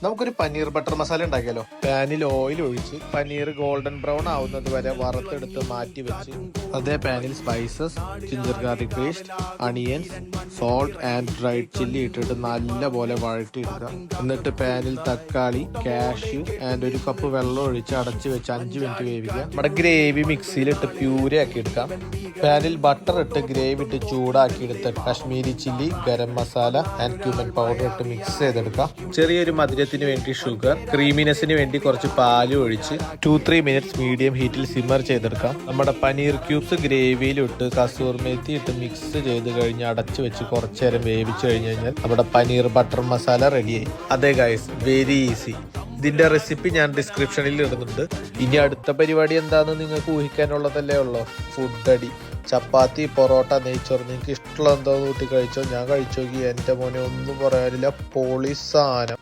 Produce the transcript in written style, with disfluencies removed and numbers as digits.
നമുക്കൊരു പനീർ ബട്ടർ മസാല ഉണ്ടാക്കിയാലോ. പാനിൽ ഓയിൽ ഒഴിച്ച് പനീർ ഗോൾഡൻ ബ്രൗൺ ആവുന്നത് വരെ വറുത്തെടുത്ത് മാറ്റി വെച്ച് അതേ പാനിൽ spices, ginger garlic paste, onions, salt and dried chilli ഇട്ടിട്ട് നല്ലപോലെ വഴറ്റിയെടുക്കുക. എന്നിട്ട് പാനിൽ തക്കാളി, കാഷ്യൂ ആൻഡ് ഒരു കപ്പ് വെള്ളം ഒഴിച്ച് അടച്ചു വെച്ച് 5 മിനിറ്റ് വേവിക്കുക. നമ്മുടെ ഗ്രേവി മിക്സിയിലിട്ട് പ്യൂരി ആക്കി എടുക്കാം. പാനിൽ ബട്ടർ ഇട്ട് ഗ്രേവി ഇട്ട് ചൂടാക്കി എടുത്ത് Kashmiri chilli, garam masala and cumin powder ഇട്ട് മിക്സ് ചെയ്തെടുക്കാം. ചെറിയൊരു മധുരത്തിന് വേണ്ടി ഷുഗർ, ക്രീമിനെസിന് വേണ്ടി കുറച്ച് പാല് ഒഴിച്ച് 2-3 മിനിറ്റ്സ് മീഡിയം ഹീറ്റിൽ സിമ്മർ ചെയ്തെടുക്കാം. നമ്മുടെ പനീർ ക്യൂബ്സ് ഗ്രേവിയിലിട്ട് കസൂർ മേത്തി ഇട്ട് മിക്സ് ചെയ്ത് കഴിഞ്ഞ് അടച്ചു വെച്ച് കുറച്ചു നേരം വേവിച്ചു കഴിഞ്ഞ് കഴിഞ്ഞാൽ നമ്മുടെ പനീർ ബട്ടർ മസാല റെഡിയായി. അതെ ഗൈസ്, വെരി ഈസി. ഇതിന്റെ റെസിപ്പി ഞാൻ ഡിസ്ക്രിപ്ഷനിൽ ഇടുന്നുണ്ട്. ഇനി അടുത്ത പരിപാടി എന്താണെന്ന് നിങ്ങൾക്ക് ഊഹിക്കാനുള്ളതല്ലേ ഉള്ളൂ. ഫുഡ് അടി, ചപ്പാത്തി, പൊറോട്ട, നെയ്ച്ചോറ്, നിങ്ങൾക്ക് ഇഷ്ടമുള്ള എന്തോ കൂട്ടി കഴിച്ചോ. ഞാൻ കഴിച്ചു നോക്കി, എൻ്റെ മോനെ ഒന്നും പറയാനില്ല, പൊളി സാധനം.